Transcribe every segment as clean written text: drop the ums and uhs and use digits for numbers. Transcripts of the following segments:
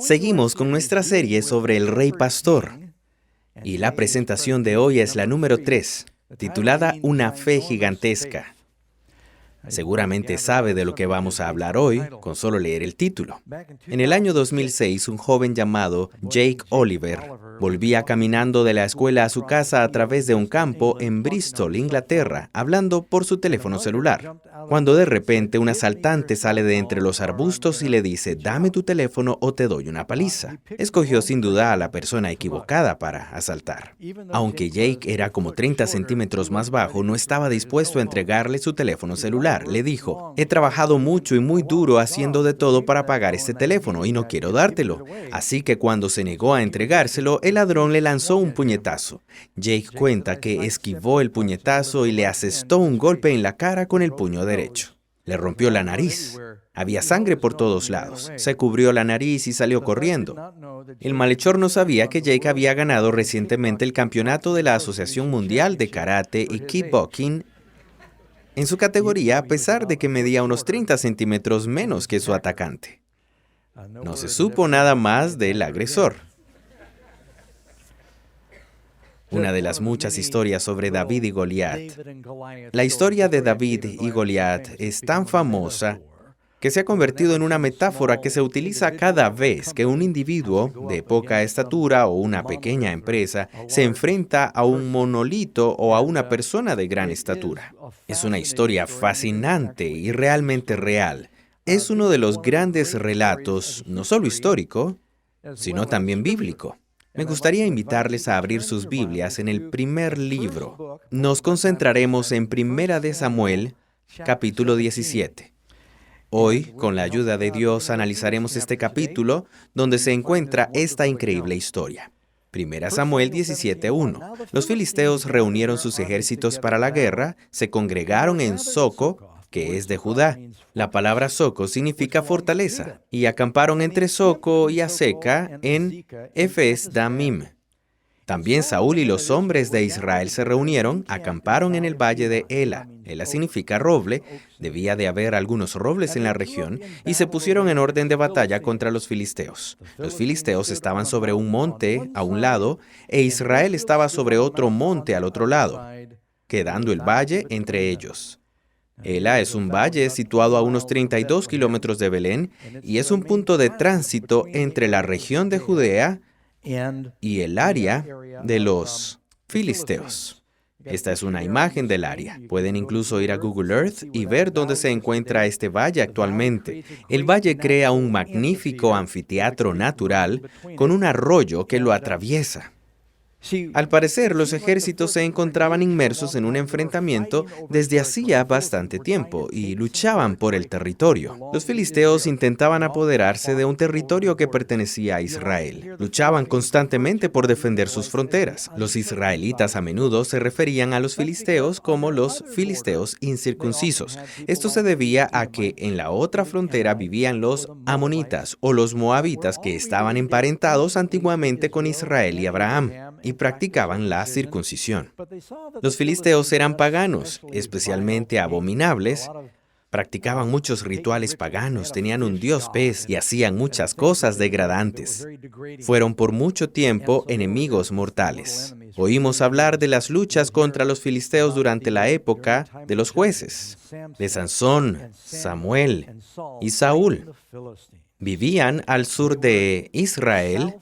Seguimos con nuestra serie sobre el Rey Pastor y la presentación de hoy es la número 3, titulada Una fe gigantesca. Seguramente sabe de lo que vamos a hablar hoy con solo leer el título. En el año 2006, un joven llamado Jake Oliver volvía caminando de la escuela a su casa a través de un campo en Bristol, Inglaterra, hablando por su teléfono celular, cuando de repente un asaltante sale de entre los arbustos y le dice: «Dame tu teléfono o te doy una paliza». Escogió sin duda a la persona equivocada para asaltar. Aunque Jake era como 30 centímetros más bajo, no estaba dispuesto a entregarle su teléfono celular. Le dijo: «He trabajado mucho y muy duro haciendo de todo para pagar este teléfono y no quiero dártelo». Así que cuando se negó a entregárselo, el ladrón le lanzó un puñetazo. Jake cuenta que esquivó el puñetazo y le asestó un golpe en la cara con el puño derecho. Le rompió la nariz. Había sangre por todos lados. Se cubrió la nariz y salió corriendo. El malhechor no sabía que Jake había ganado recientemente el campeonato de la Asociación Mundial de Karate y Kickboxing en su categoría, a pesar de que medía unos 30 centímetros menos que su atacante. No se supo nada más del agresor. Una de las muchas historias sobre David y Goliat. La historia de David y Goliat es tan famosa que se ha convertido en una metáfora que se utiliza cada vez que un individuo de poca estatura o una pequeña empresa se enfrenta a un monolito o a una persona de gran estatura. Es una historia fascinante y realmente real. Es uno de los grandes relatos, no solo histórico, sino también bíblico. Me gustaría invitarles a abrir sus Biblias en el primer libro. Nos concentraremos en Primera de Samuel, capítulo 17. Hoy, con la ayuda de Dios, analizaremos este capítulo donde se encuentra esta increíble historia. Primera Samuel 17:1. Los filisteos reunieron sus ejércitos para la guerra, se congregaron en Soco, que es de Judá. La palabra Soco significa fortaleza, y acamparon entre Soco y Aseca en Efes Damim. También Saúl y los hombres de Israel se reunieron, acamparon en el valle de Ela. Ela significa roble, debía de haber algunos robles en la región, y se pusieron en orden de batalla contra los filisteos. Los filisteos estaban sobre un monte a un lado, e Israel estaba sobre otro monte al otro lado, quedando el valle entre ellos. Ela es un valle situado a unos 32 kilómetros de Belén, y es un punto de tránsito entre la región de Judea y el área de los filisteos. Esta es una imagen del área. Pueden incluso ir a Google Earth y ver dónde se encuentra este valle actualmente. El valle crea un magnífico anfiteatro natural con un arroyo que lo atraviesa. Al parecer, los ejércitos se encontraban inmersos en un enfrentamiento desde hacía bastante tiempo y luchaban por el territorio. Los filisteos intentaban apoderarse de un territorio que pertenecía a Israel. Luchaban constantemente por defender sus fronteras. Los israelitas a menudo se referían a los filisteos como los filisteos incircuncisos. Esto se debía a que en la otra frontera vivían los amonitas o los moabitas, que estaban emparentados antiguamente con Israel y Abraham, y practicaban la circuncisión. Los filisteos eran paganos, especialmente abominables. Practicaban muchos rituales paganos, tenían un dios pez y hacían muchas cosas degradantes. Fueron por mucho tiempo enemigos mortales. Oímos hablar de las luchas contra los filisteos durante la época de los jueces, de Sansón, Samuel y Saúl. Vivían al sur de Israel,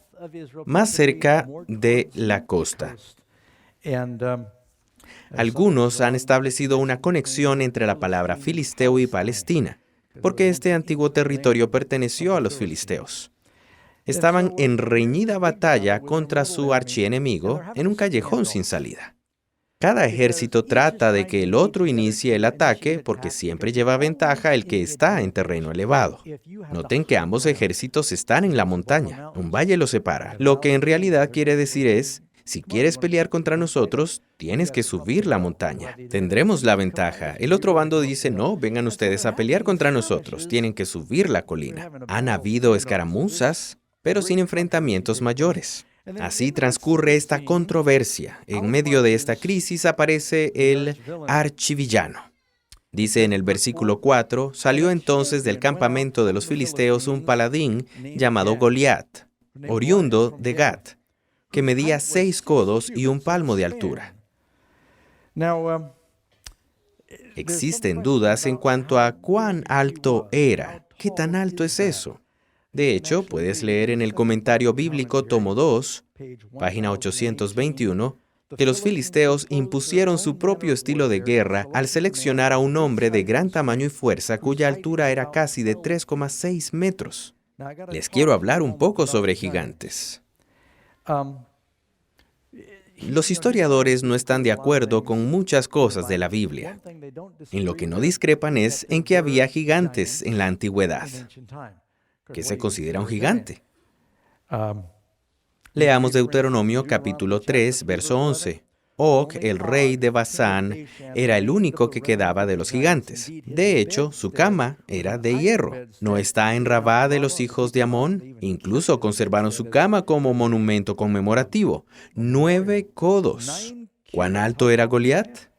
más cerca de la costa. Algunos han establecido una conexión entre la palabra filisteo y Palestina, porque este antiguo territorio perteneció a los filisteos. Estaban en reñida batalla contra su archienemigo en un callejón sin salida. Cada ejército trata de que el otro inicie el ataque porque siempre lleva ventaja el que está en terreno elevado. Noten que ambos ejércitos están en la montaña. Un valle los separa. Lo que en realidad quiere decir es: si quieres pelear contra nosotros, tienes que subir la montaña. Tendremos la ventaja. El otro bando dice: no, vengan ustedes a pelear contra nosotros. Tienen que subir la colina. Han habido escaramuzas, pero sin enfrentamientos mayores. Así transcurre esta controversia. En medio de esta crisis aparece el archivillano. Dice en el versículo 4, salió entonces del campamento de los filisteos un paladín llamado Goliat, oriundo de Gat, que medía 6 codos y 1 palmo de altura. Existen dudas en cuanto a cuán alto era. ¿Qué tan alto es eso? De hecho, puedes leer en el comentario bíblico tomo 2, página 821, que los filisteos impusieron su propio estilo de guerra al seleccionar a un hombre de gran tamaño y fuerza cuya altura era casi de 3,6 metros. Les quiero hablar un poco sobre gigantes. Los historiadores no están de acuerdo con muchas cosas de la Biblia. En lo que no discrepan es en que había gigantes en la antigüedad. ¿Qué se considera un gigante? Leamos Deuteronomio capítulo 3, verso 11. Og, el rey de Basán, era el único que quedaba de los gigantes. De hecho, su cama era de hierro. ¿No está en Rabá de los hijos de Amón? Incluso conservaron su cama como monumento conmemorativo. 9 codos. ¿Cuán alto era Goliat?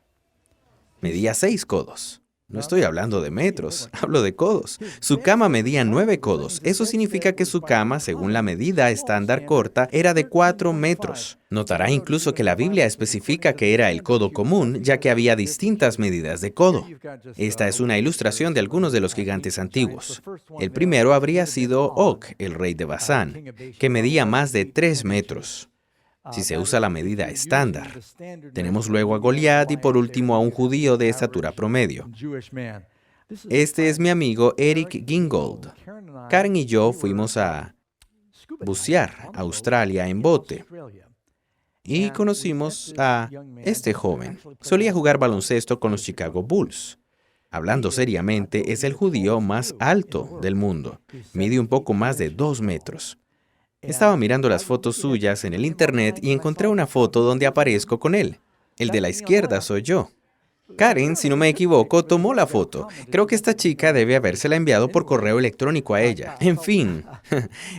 Medía 6 codos. No estoy hablando de metros, hablo de codos. Su cama medía 9 codos. Eso significa que su cama, según la medida estándar corta, era de 4 metros. Notará incluso que la Biblia especifica que era el codo común, ya que había distintas medidas de codo. Esta es una ilustración de algunos de los gigantes antiguos. El primero habría sido Og, el rey de Basán, que medía más de 3 metros. Si se usa la medida estándar. Tenemos luego a Goliat y por último a un judío de estatura promedio. Este es mi amigo Eric Gingold. Karen y yo fuimos a bucear a Australia en bote y conocimos a este joven. Solía jugar baloncesto con los Chicago Bulls. Hablando seriamente, es el judío más alto del mundo. Mide un poco más de 2 metros. Estaba mirando las fotos suyas en el internet y encontré una foto donde aparezco con él. El de la izquierda soy yo. Karen, si no me equivoco, tomó la foto. Creo que esta chica debe habérsela enviado por correo electrónico a ella. En fin,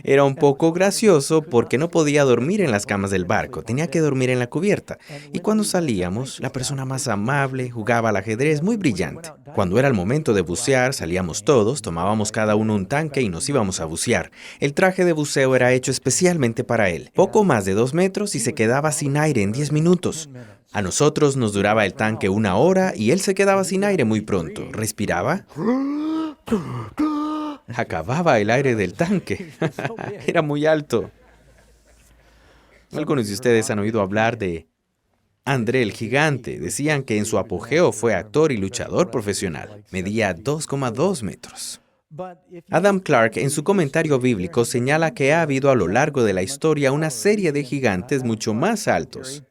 era un poco gracioso porque no podía dormir en las camas del barco, tenía que dormir en la cubierta. Y cuando salíamos, la persona más amable jugaba al ajedrez muy brillante. Cuando era el momento de bucear, salíamos todos, tomábamos cada uno un tanque y nos íbamos a bucear. El traje de buceo era hecho especialmente para él. Poco más de 2 metros y se quedaba sin aire en 10 minutos. A nosotros nos duraba el tanque 1 hora y él se quedaba sin aire muy pronto. Respiraba. Acababa el aire del tanque. Era muy alto. Algunos de ustedes han oído hablar de André el Gigante. Decían que en su apogeo fue actor y luchador profesional. Medía 2,2 metros. Adam Clarke, en su comentario bíblico, señala que ha habido a lo largo de la historia una serie de gigantes mucho más altos.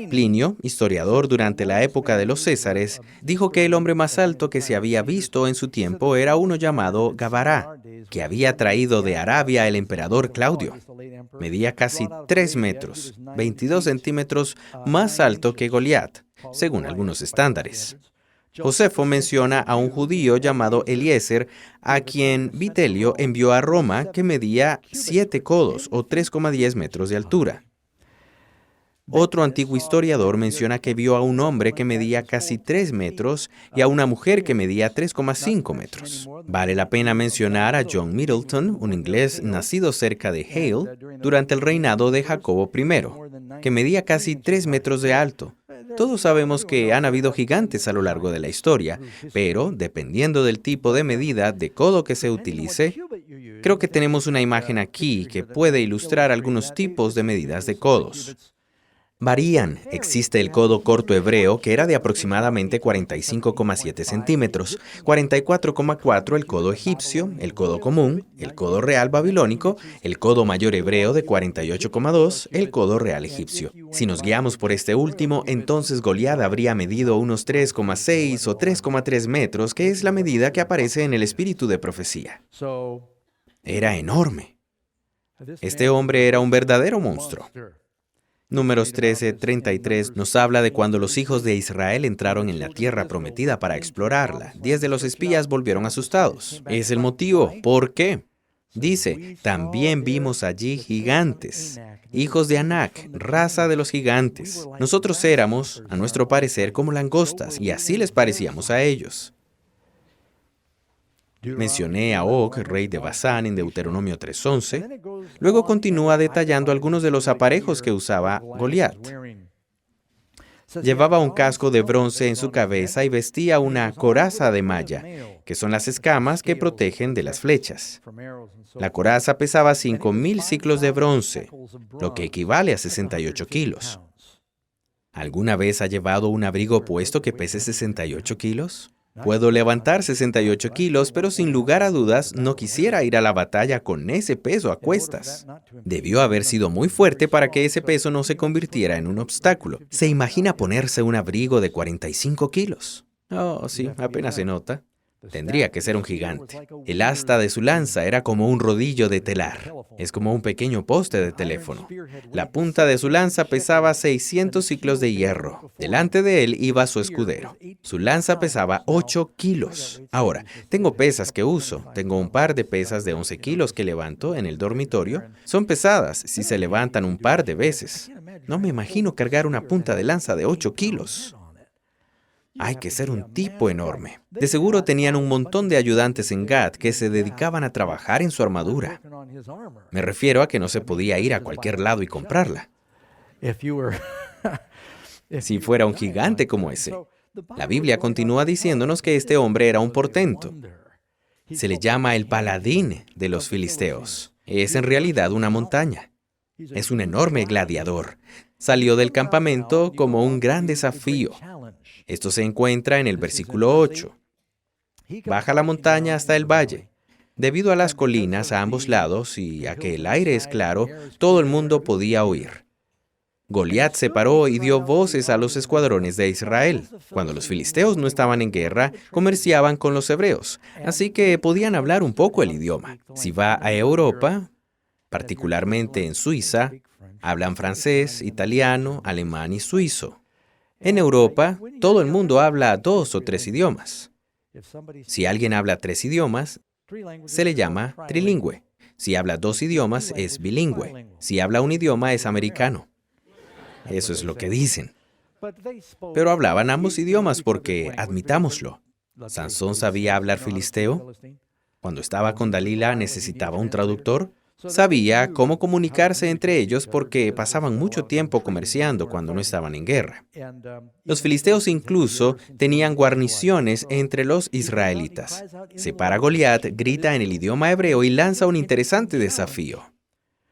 Plinio, historiador durante la época de los Césares, dijo que el hombre más alto que se había visto en su tiempo era uno llamado Gabará, que había traído de Arabia el emperador Claudio. Medía casi 3 metros, 22 centímetros más alto que Goliat, según algunos estándares. Josefo menciona a un judío llamado Eliezer, a quien Vitelio envió a Roma, que medía 7 codos o 3,10 metros de altura. Otro antiguo historiador menciona que vio a un hombre que medía casi 3 metros y a una mujer que medía 3,5 metros. Vale la pena mencionar a John Middleton, un inglés nacido cerca de Hale durante el reinado de Jacobo I, que medía casi 3 metros de alto. Todos sabemos que han habido gigantes a lo largo de la historia, pero dependiendo del tipo de medida de codo que se utilice, creo que tenemos una imagen aquí que puede ilustrar algunos tipos de medidas de codos. Varían. Existe el codo corto hebreo, que era de aproximadamente 45,7 centímetros, 44,4 el codo egipcio, el codo común, el codo real babilónico, el codo mayor hebreo de 48,2, el codo real egipcio. Si nos guiamos por este último, entonces Goliat habría medido unos 3,6 o 3,3 metros, que es la medida que aparece en el espíritu de profecía. Era enorme. Este hombre era un verdadero monstruo. Números 13:33 nos habla de cuando los hijos de Israel entraron en la tierra prometida para explorarla. 10 de los espías volvieron asustados. Es el motivo. ¿Por qué? Dice, también vimos allí gigantes, hijos de Anac, raza de los gigantes. Nosotros éramos, a nuestro parecer, como langostas, y así les parecíamos a ellos. Mencioné a Og, rey de Basán, en Deuteronomio 3:11. Luego continúa detallando algunos de los aparejos que usaba Goliat. Llevaba un casco de bronce en su cabeza y vestía una coraza de malla, que son las escamas que protegen de las flechas. La coraza pesaba 5,000 siclos de bronce, lo que equivale a 68 kilos. ¿Alguna vez ha llevado un abrigo puesto que pese 68 kilos? Puedo levantar 68 kilos, pero sin lugar a dudas no quisiera ir a la batalla con ese peso a cuestas. Debió haber sido muy fuerte para que ese peso no se convirtiera en un obstáculo. ¿Se imagina ponerse un abrigo de 45 kilos? Oh, sí, apenas se nota. Tendría que ser un gigante. El asta de su lanza era como un rodillo de telar. Es como un pequeño poste de teléfono. La punta de su lanza pesaba 600 ciclos de hierro. Delante de él iba su escudero. Su lanza pesaba 8 kilos. Ahora, tengo pesas que uso. Tengo un par de pesas de 11 kilos que levanto en el dormitorio. Son pesadas si se levantan un par de veces. No me imagino cargar una punta de lanza de 8 kilos. Hay que ser un tipo enorme. De seguro tenían un montón de ayudantes en Gat que se dedicaban a trabajar en su armadura. Me refiero a que no se podía ir a cualquier lado y comprarla. Si fuera un gigante como ese. La Biblia continúa diciéndonos que este hombre era un portento. Se le llama el paladín de los filisteos. Es en realidad una montaña. Es un enorme gladiador. Salió del campamento como un gran desafío. Esto se encuentra en el versículo 8. Baja la montaña hasta el valle. Debido a las colinas a ambos lados y a que el aire es claro, todo el mundo podía oír. Goliat se paró y dio voces a los escuadrones de Israel. Cuando los filisteos no estaban en guerra, comerciaban con los hebreos, así que podían hablar un poco el idioma. Si va a Europa, particularmente en Suiza, hablan francés, italiano, alemán y suizo. En Europa, todo el mundo habla 2 o 3 idiomas. Si alguien habla 3 idiomas, se le llama trilingüe. Si habla 2 idiomas, es bilingüe. Si habla un idioma, es americano. Eso es lo que dicen. Pero hablaban ambos idiomas porque, admitámoslo, Sansón sabía hablar filisteo. Cuando estaba con Dalila, necesitaba un traductor. Sabía cómo comunicarse entre ellos porque pasaban mucho tiempo comerciando cuando no estaban en guerra. Los filisteos incluso tenían guarniciones entre los israelitas. Se para Goliat, grita en el idioma hebreo y lanza un interesante desafío.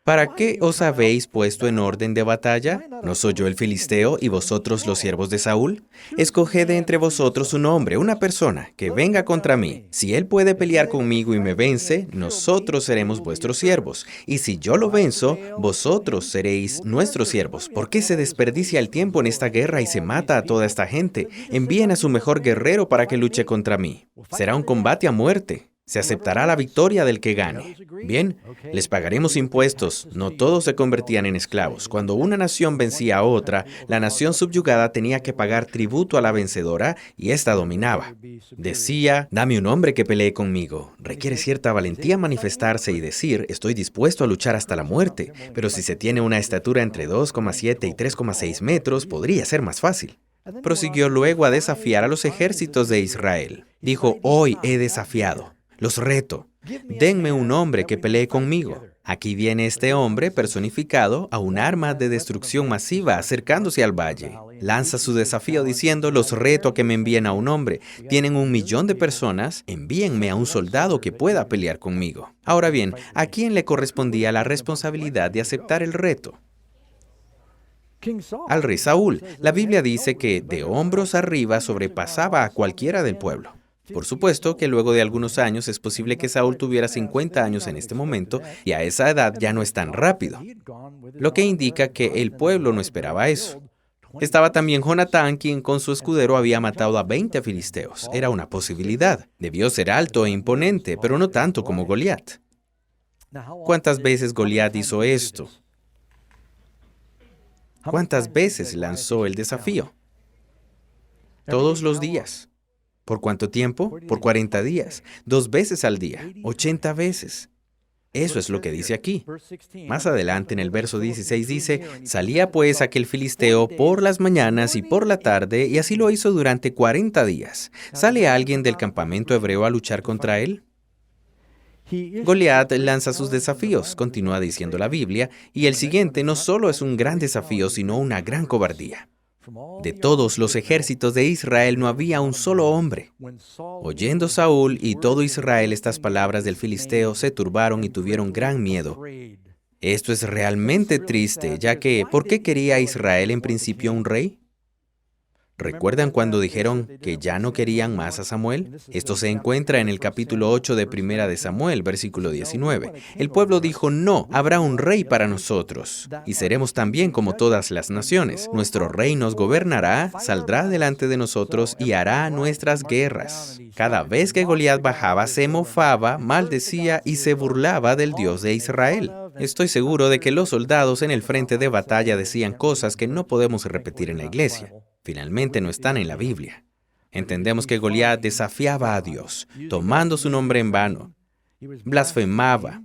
¿Para qué os habéis puesto en orden de batalla? ¿No soy yo el filisteo y vosotros los siervos de Saúl? Escoged entre vosotros un hombre, una persona, que venga contra mí. Si él puede pelear conmigo y me vence, nosotros seremos vuestros siervos. Y si yo lo venzo, vosotros seréis nuestros siervos. ¿Por qué se desperdicia el tiempo en esta guerra y se mata a toda esta gente? Envíen a su mejor guerrero para que luche contra mí. Será un combate a muerte. Se aceptará la victoria del que gane. Bien, les pagaremos impuestos. No todos se convertían en esclavos. Cuando una nación vencía a otra, la nación subyugada tenía que pagar tributo a la vencedora y ésta dominaba. Decía, dame un hombre que pelee conmigo. Requiere cierta valentía manifestarse y decir, estoy dispuesto a luchar hasta la muerte. Pero si se tiene una estatura entre 2,7 y 3,6 metros, podría ser más fácil. Prosiguió luego a desafiar a los ejércitos de Israel. Dijo, hoy he desafiado. Los reto. Denme un hombre que pelee conmigo. Aquí viene este hombre personificado a un arma de destrucción masiva acercándose al valle. Lanza su desafío diciendo, los reto a que me envíen a un hombre. Tienen 1 millón de personas, envíenme a un soldado que pueda pelear conmigo. Ahora bien, ¿a quién le correspondía la responsabilidad de aceptar el reto? Al rey Saúl. La Biblia dice que de hombros arriba sobrepasaba a cualquiera del pueblo. Por supuesto que luego de algunos años es posible que Saúl tuviera 50 años en este momento y a esa edad ya no es tan rápido, lo que indica que el pueblo no esperaba eso. Estaba también Jonatán, quien con su escudero había matado a 20 filisteos. Era una posibilidad. Debió ser alto e imponente, pero no tanto como Goliat. ¿Cuántas veces Goliat hizo esto? ¿Cuántas veces lanzó el desafío? Todos los días. ¿Por cuánto tiempo? Por 40 días. 2 veces al día. 80 veces. Eso es lo que dice aquí. Más adelante en el verso 16 dice, salía pues aquel filisteo por las mañanas y por la tarde, y así lo hizo durante 40 días. ¿Sale alguien del campamento hebreo a luchar contra él? Goliat lanza sus desafíos, continúa diciendo la Biblia, y el siguiente no solo es un gran desafío, sino una gran cobardía. De todos los ejércitos de Israel no había un solo hombre. Oyendo Saúl y todo Israel estas palabras del filisteo, se turbaron y tuvieron gran miedo. Esto es realmente triste, ya que ¿por qué quería Israel en principio un rey? ¿Recuerdan cuando dijeron que ya no querían más a Samuel? Esto se encuentra en el capítulo 8 de Primera de Samuel, versículo 19. El pueblo dijo, no, habrá un rey para nosotros, y seremos también como todas las naciones. Nuestro rey nos gobernará, saldrá delante de nosotros y hará nuestras guerras. Cada vez que Goliat bajaba, se mofaba, maldecía y se burlaba del Dios de Israel. Estoy seguro de que los soldados en el frente de batalla decían cosas que no podemos repetir en la iglesia. Finalmente no están en la Biblia. Entendemos que Goliat desafiaba a Dios, tomando su nombre en vano. Blasfemaba.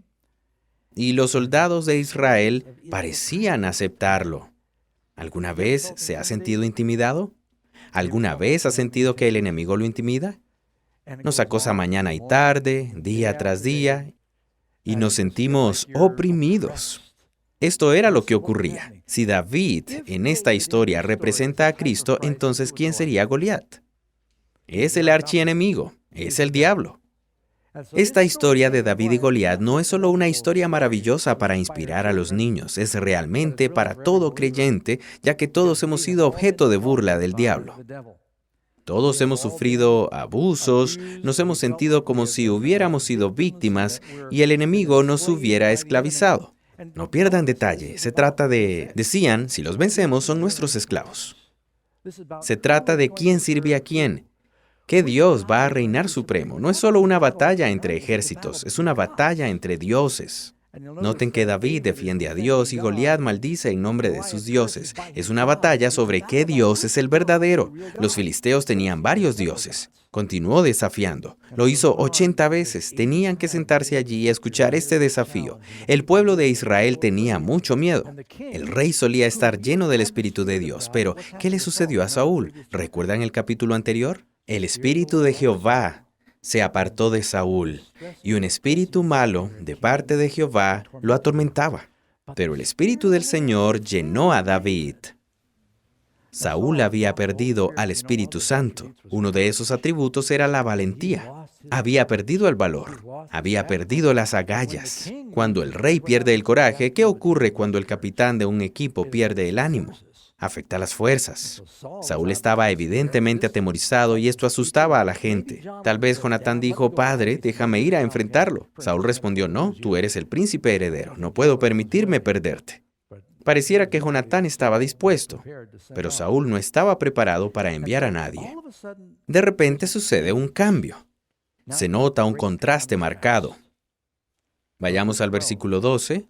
Y los soldados de Israel parecían aceptarlo. ¿Alguna vez se ha sentido intimidado? ¿Alguna vez ha sentido que el enemigo lo intimida? Nos acosa mañana y tarde, día tras día, y nos sentimos oprimidos. Esto era lo que ocurría. Si David en esta historia representa a Cristo, entonces ¿quién sería Goliat? Es el archienemigo, es el diablo. Esta historia de David y Goliat no es solo una historia maravillosa para inspirar a los niños, es realmente para todo creyente, ya que todos hemos sido objeto de burla del diablo. Todos hemos sufrido abusos, nos hemos sentido como si hubiéramos sido víctimas y el enemigo nos hubiera esclavizado. No pierdan detalle, se trata de, decían, si los vencemos son nuestros esclavos. Se trata de quién sirve a quién. ¿Qué Dios va a reinar supremo? No es solo una batalla entre ejércitos, es una batalla entre dioses. Noten que David defiende a Dios y Goliat maldice en nombre de sus dioses. Es una batalla sobre qué Dios es el verdadero. Los filisteos tenían varios dioses. Continuó desafiando. Lo hizo 80 veces. Tenían que sentarse allí y escuchar este desafío. El pueblo de Israel tenía mucho miedo. El rey solía estar lleno del Espíritu de Dios. Pero, ¿qué le sucedió a Saúl? ¿Recuerdan el capítulo anterior? El Espíritu de Jehová se apartó de Saúl, y un espíritu malo de parte de Jehová lo atormentaba. Pero el Espíritu del Señor llenó a David. Saúl había perdido al Espíritu Santo. Uno de esos atributos era la valentía. Había perdido el valor. Había perdido las agallas. Cuando el rey pierde el coraje, ¿qué ocurre cuando el capitán de un equipo pierde el ánimo? Afecta las fuerzas. Saúl estaba evidentemente atemorizado y esto asustaba a la gente. Tal vez Jonatán dijo, Padre, déjame ir a enfrentarlo. Saúl respondió, no, tú eres el príncipe heredero, no puedo permitirme perderte. Pareciera que Jonatán estaba dispuesto, pero Saúl no estaba preparado para enviar a nadie. De repente sucede un cambio. Se nota un contraste marcado. Vayamos al versículo 12.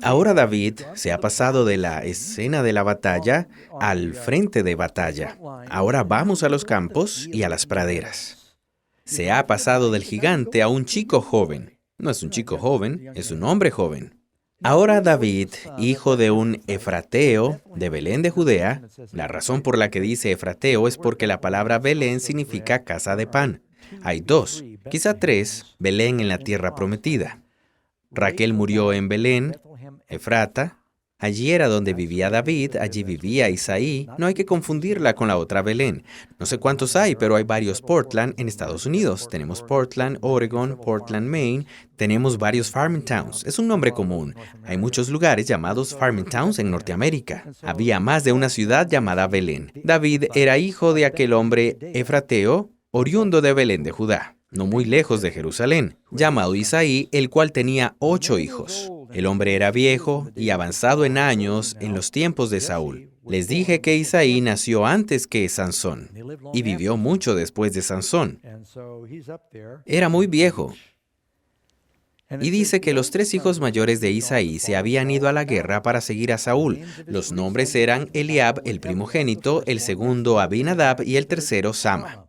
Ahora David se ha pasado de la escena de la batalla al frente de batalla. Ahora vamos a los campos y a las praderas. Se ha pasado del gigante a un chico joven. No es un chico joven, es un hombre joven. Ahora David, hijo de un efrateo de Belén de Judea, la razón por la que dice efrateo es porque la palabra Belén significa casa de pan. Hay dos, quizá tres, Belén en la tierra prometida. Raquel murió en Belén, Efrata. Allí era donde vivía David, allí vivía Isaí. No hay que confundirla con la otra Belén. No sé cuántos hay, pero hay varios Portland en Estados Unidos. Tenemos Portland, Oregon, Portland, Maine. Tenemos varios farming towns. Es un nombre común. Hay muchos lugares llamados farming towns en Norteamérica. Había más de una ciudad llamada Belén. David era hijo de aquel hombre efrateo, oriundo de Belén de Judá, no muy lejos de Jerusalén, llamado Isaí, el cual tenía 8 hijos. El hombre era viejo y avanzado en años en los tiempos de Saúl. Les dije que Isaí nació antes que Sansón y vivió mucho después de Sansón. Era muy viejo. Y dice que los 3 hijos mayores de Isaí se habían ido a la guerra para seguir a Saúl. Los nombres eran Eliab, el primogénito, el segundo Abinadab y el tercero Sama.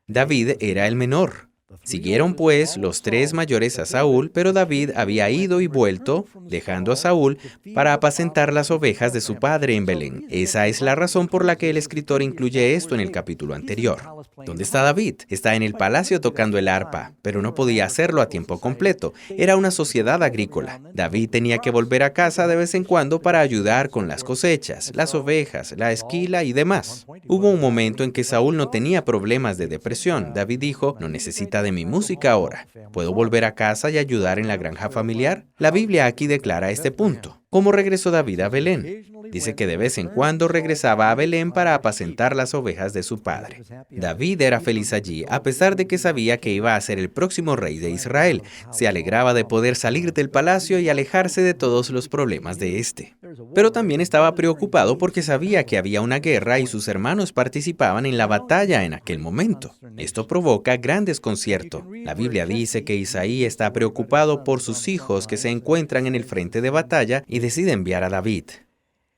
David era el menor. Siguieron pues los tres mayores a Saúl, pero David había ido y vuelto, dejando a Saúl para apacentar las ovejas de su padre en Belén. Esa es la razón por la que el escritor incluye esto en el capítulo anterior. ¿Dónde está David? Está en el palacio tocando el arpa, pero no podía hacerlo a tiempo completo. Era una sociedad agrícola. David tenía que volver a casa de vez en cuando para ayudar con las cosechas, las ovejas, la esquila y demás. Hubo un momento en que Saúl no tenía problemas de depresión. David dijo, no necesita de mi música ahora. ¿Puedo volver a casa y ayudar en la granja familiar? La Biblia aquí declara este punto. ¿Cómo regresó David a Belén? Dice que de vez en cuando regresaba a Belén para apacentar las ovejas de su padre. David era feliz allí, a pesar de que sabía que iba a ser el próximo rey de Israel. Se alegraba de poder salir del palacio y alejarse de todos los problemas de este. Pero también estaba preocupado porque sabía que había una guerra y sus hermanos participaban en la batalla en aquel momento. Esto provoca gran desconcierto. La Biblia dice que Isaí está preocupado por sus hijos que se encuentran en el frente de batalla y decide enviar a David.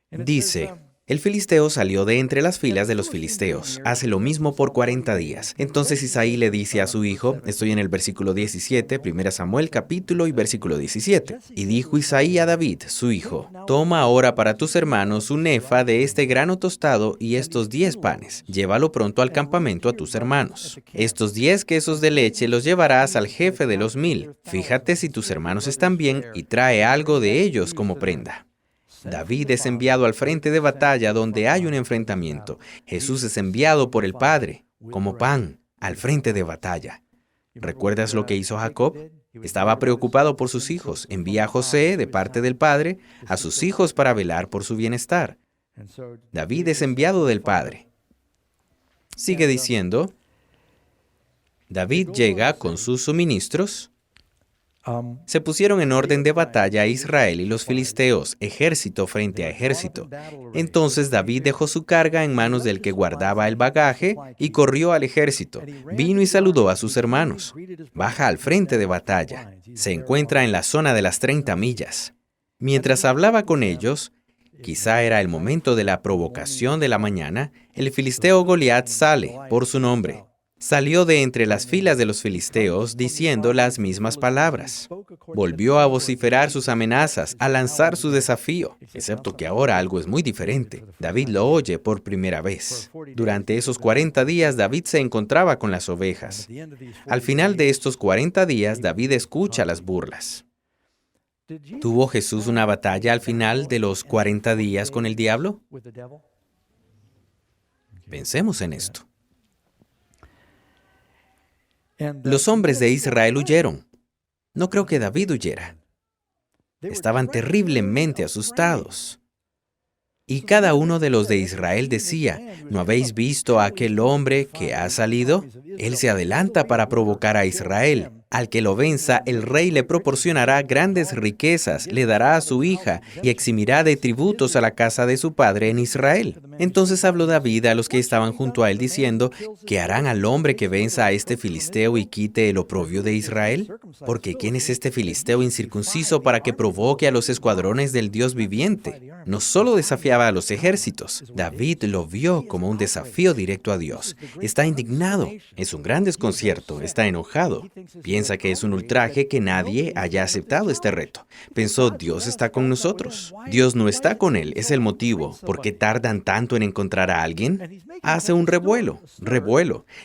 Dice, el filisteo salió de entre las filas de los filisteos. Hace lo mismo por 40 días. Entonces Isaí le dice a su hijo, estoy en el versículo 17, 1 Samuel capítulo y versículo 17. Y dijo Isaí a David, su hijo, toma ahora para tus hermanos un efa de este grano tostado y estos 10 panes. Llévalo pronto al campamento a tus hermanos. Estos 10 quesos de leche los llevarás al jefe de los 1000. Fíjate si tus hermanos están bien y trae algo de ellos como prenda. David es enviado al frente de batalla donde hay un enfrentamiento. Jesús es enviado por el Padre, como pan, al frente de batalla. ¿Recuerdas lo que hizo Jacob? Estaba preocupado por sus hijos. Envía a José, de parte del Padre, a sus hijos para velar por su bienestar. David es enviado del Padre. Sigue diciendo, David llega con sus suministros. Se pusieron en orden de batalla Israel y los filisteos, ejército frente a ejército. Entonces David dejó su carga en manos del que guardaba el bagaje y corrió al ejército. Vino y saludó a sus hermanos. Baja al frente de batalla. Se encuentra en la zona de las 30 millas. Mientras hablaba con ellos, quizá era el momento de la provocación de la mañana, el filisteo Goliat sale por su nombre. Salió de entre las filas de los filisteos diciendo las mismas palabras. Volvió a vociferar sus amenazas, a lanzar su desafío, excepto que ahora algo es muy diferente. David lo oye por primera vez. Durante esos 40 días David se encontraba con las ovejas. Al final de estos 40 días David escucha las burlas. ¿Tuvo Jesús una batalla al final de los 40 días con el diablo? Pensemos en esto. Los hombres de Israel huyeron. No creo que David huyera. Estaban terriblemente asustados. Y cada uno de los de Israel decía, ¿no habéis visto a aquel hombre que ha salido? Él se adelanta para provocar a Israel. Al que lo venza, el rey le proporcionará grandes riquezas, le dará a su hija y eximirá de tributos a la casa de su padre en Israel. Entonces habló David a los que estaban junto a él diciendo, ¿qué harán al hombre que venza a este filisteo y quite el oprobio de Israel? Porque ¿quién es este filisteo incircunciso para que provoque a los escuadrones del Dios viviente? No solo desafiaba a los ejércitos, David lo vio como un desafío directo a Dios. Está indignado, es un gran desconcierto, está enojado. Piensa que es un ultraje que nadie haya aceptado este reto. Pensó, Dios está con nosotros. Dios no está con él, es el motivo. ¿Por qué tardan tanto en encontrar a alguien? Hace un revuelo.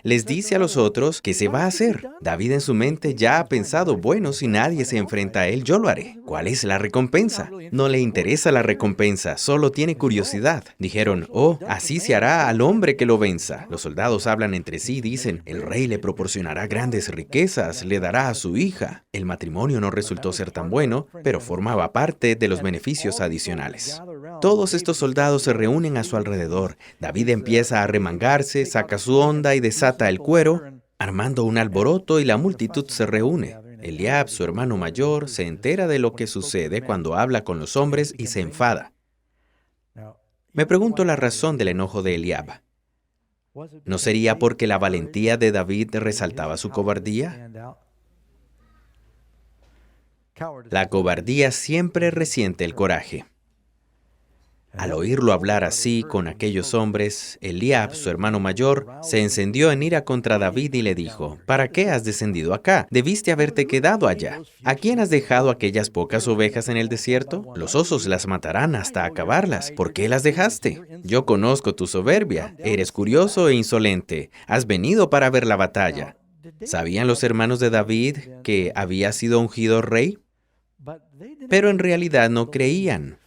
Les dice a los otros qué se va a hacer. David en su mente ya ha pensado, bueno, si nadie se enfrenta a él, yo lo haré. ¿Cuál es la recompensa? No le interesa la recompensa, solo tiene curiosidad. Dijeron, oh, así se hará al hombre que lo venza. Los soldados hablan entre sí, dicen, el rey le proporcionará grandes riquezas, le dará a su hija. El matrimonio no resultó ser tan bueno, pero formaba parte de los beneficios adicionales. Todos estos soldados se reúnen a su alrededor. David empieza a remangarse, saca su honda y desata el cuero, armando un alboroto y la multitud se reúne. Eliab, su hermano mayor, se entera de lo que sucede cuando habla con los hombres y se enfada. Me pregunto la razón del enojo de Eliab. ¿No sería porque la valentía de David resaltaba su cobardía? La cobardía siempre resiente el coraje. Al oírlo hablar así con aquellos hombres, Eliab, su hermano mayor, se encendió en ira contra David y le dijo: ¿Para qué has descendido acá? Debiste haberte quedado allá. ¿A quién has dejado aquellas pocas ovejas en el desierto? Los osos las matarán hasta acabarlas. ¿Por qué las dejaste? Yo conozco tu soberbia. Eres curioso e insolente. Has venido para ver la batalla. ¿Sabían los hermanos de David que había sido ungido rey? Pero en realidad no creían.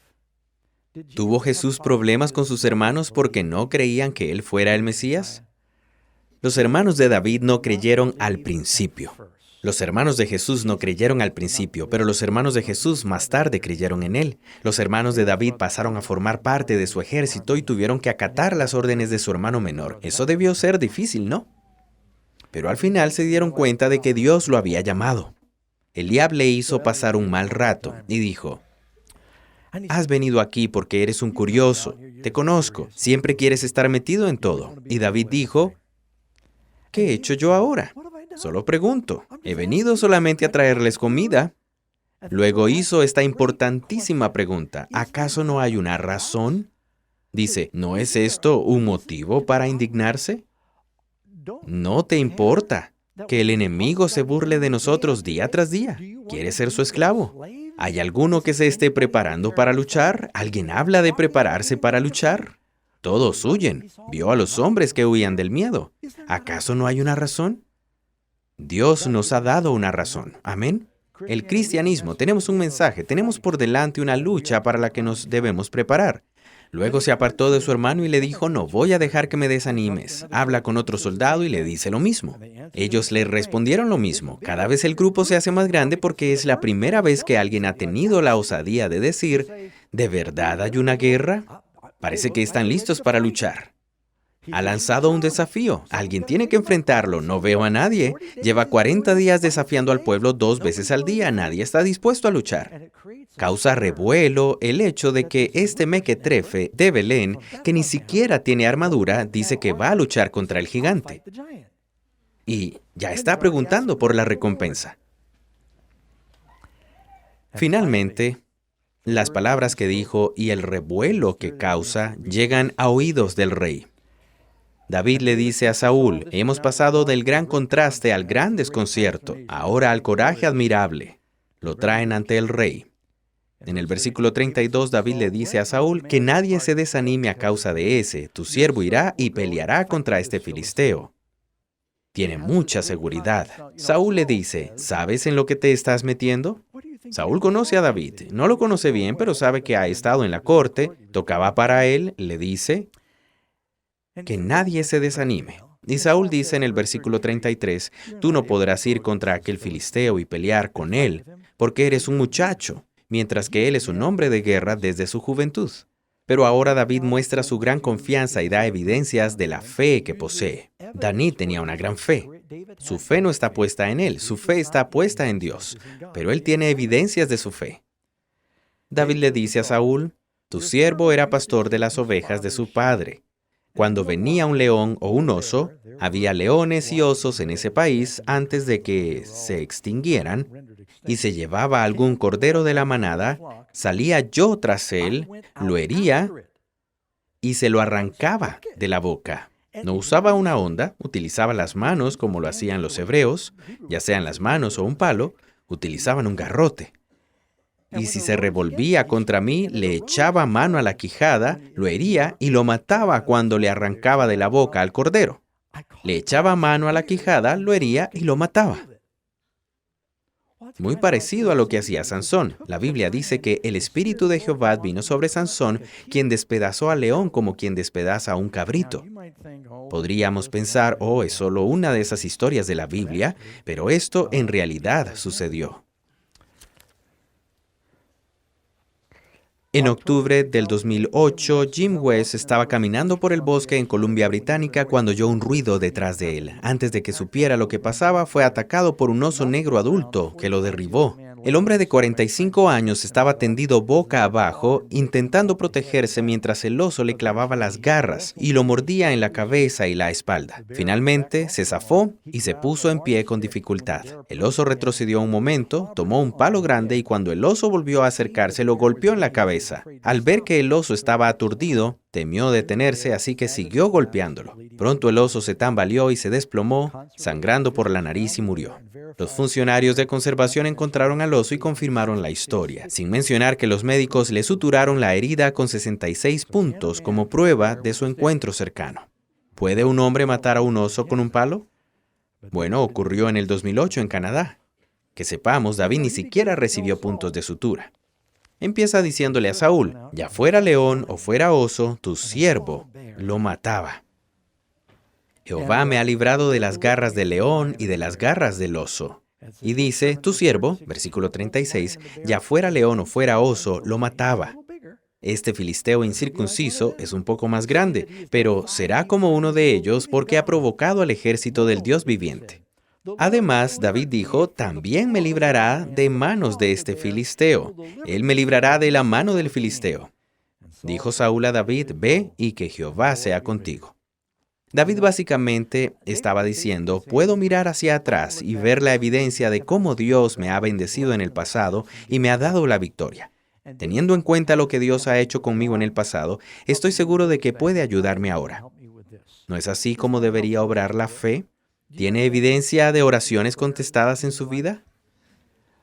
¿Tuvo Jesús problemas con sus hermanos porque no creían que Él fuera el Mesías? Los hermanos de David no creyeron al principio. Los hermanos de Jesús no creyeron al principio, pero los hermanos de Jesús más tarde creyeron en Él. Los hermanos de David pasaron a formar parte de su ejército y tuvieron que acatar las órdenes de su hermano menor. Eso debió ser difícil, ¿no? Pero al final se dieron cuenta de que Dios lo había llamado. Eliab le hizo pasar un mal rato y dijo: has venido aquí porque eres un curioso. Te conozco. Siempre quieres estar metido en todo. Y David dijo: ¿qué he hecho yo ahora? Solo pregunto. He venido solamente a traerles comida. Luego hizo esta importantísima pregunta: ¿acaso no hay una razón? Dice: ¿no es esto un motivo para indignarse? ¿No te importa que el enemigo se burle de nosotros día tras día? ¿Quieres ser su esclavo? ¿Hay alguno que se esté preparando para luchar? ¿Alguien habla de prepararse para luchar? Todos huyen. Vio a los hombres que huían del miedo. ¿Acaso no hay una razón? Dios nos ha dado una razón. ¿Amén? El cristianismo, tenemos un mensaje, tenemos por delante una lucha para la que nos debemos preparar. Luego se apartó de su hermano y le dijo: no voy a dejar que me desanimes. Habla con otro soldado y le dice lo mismo. Ellos le respondieron lo mismo. Cada vez el grupo se hace más grande porque es la primera vez que alguien ha tenido la osadía de decir: ¿de verdad hay una guerra? Parece que están listos para luchar. Ha lanzado un desafío. Alguien tiene que enfrentarlo. No veo a nadie. Lleva 40 días desafiando al pueblo 2 veces al día. Nadie está dispuesto a luchar. Causa revuelo el hecho de que este mequetrefe de Belén, que ni siquiera tiene armadura, dice que va a luchar contra el gigante. Y ya está preguntando por la recompensa. Finalmente, las palabras que dijo y el revuelo que causa llegan a oídos del rey. David le dice a Saúl: hemos pasado del gran contraste al gran desconcierto, ahora al coraje admirable. Lo traen ante el rey. En el versículo 32, David le dice a Saúl que nadie se desanime a causa de ese. Tu siervo irá y peleará contra este filisteo. Tiene mucha seguridad. Saúl le dice: ¿sabes en lo que te estás metiendo? Saúl conoce a David. No lo conoce bien, pero sabe que ha estado en la corte. Tocaba para él, le dice que nadie se desanime. Y Saúl dice en el versículo 33, tú no podrás ir contra aquel filisteo y pelear con él, porque eres un muchacho, mientras que él es un hombre de guerra desde su juventud. Pero ahora David muestra su gran confianza y da evidencias de la fe que posee. David tenía una gran fe. Su fe no está puesta en él, su fe está puesta en Dios, pero él tiene evidencias de su fe. David le dice a Saúl: tu siervo era pastor de las ovejas de su padre. Cuando venía un león o un oso, había leones y osos en ese país antes de que se extinguieran, y se llevaba algún cordero de la manada, salía yo tras él, lo hería y se lo arrancaba de la boca. No usaba una honda, utilizaba las manos como lo hacían los hebreos, ya sean las manos o un palo, utilizaban un garrote. Y si se revolvía contra mí, le echaba mano a la quijada, lo hería y lo mataba cuando le arrancaba de la boca al cordero. Le echaba mano a la quijada, lo hería y lo mataba. Muy parecido a lo que hacía Sansón. La Biblia dice que el Espíritu de Jehová vino sobre Sansón, quien despedazó al león como quien despedaza a un cabrito. Podríamos pensar: oh, es solo una de esas historias de la Biblia, pero esto en realidad sucedió. En octubre del 2008, Jim West estaba caminando por el bosque en Columbia Británica cuando oyó un ruido detrás de él. Antes de que supiera lo que pasaba, fue atacado por un oso negro adulto que lo derribó. El hombre de 45 años estaba tendido boca abajo, intentando protegerse mientras el oso le clavaba las garras y lo mordía en la cabeza y la espalda. Finalmente, se zafó y se puso en pie con dificultad. El oso retrocedió un momento, tomó un palo grande y cuando el oso volvió a acercarse, lo golpeó en la cabeza. Al ver que el oso estaba aturdido, temió detenerse, así que siguió golpeándolo. Pronto el oso se tambaleó y se desplomó, sangrando por la nariz y murió. Los funcionarios de conservación encontraron al oso y confirmaron la historia, sin mencionar que los médicos le suturaron la herida con 66 puntos como prueba de su encuentro cercano. ¿Puede un hombre matar a un oso con un palo? Bueno, ocurrió en el 2008 en Canadá. Que sepamos, David ni siquiera recibió puntos de sutura. Empieza diciéndole a Saúl, ya fuera león o fuera oso, tu siervo lo mataba. Jehová me ha librado de las garras del león y de las garras del oso. Y dice, tu siervo, versículo 36, ya fuera león o fuera oso, lo mataba. Este filisteo incircunciso es un poco más grande, pero será como uno de ellos porque ha provocado al ejército del Dios viviente. Además, David dijo, también me librará de manos de este filisteo. Él me librará de la mano del filisteo. Dijo Saúl a David, ve y que Jehová sea contigo. David básicamente estaba diciendo, puedo mirar hacia atrás y ver la evidencia de cómo Dios me ha bendecido en el pasado y me ha dado la victoria. Teniendo en cuenta lo que Dios ha hecho conmigo en el pasado, estoy seguro de que puede ayudarme ahora. ¿No es así como debería obrar la fe? ¿Tiene evidencia de oraciones contestadas en su vida?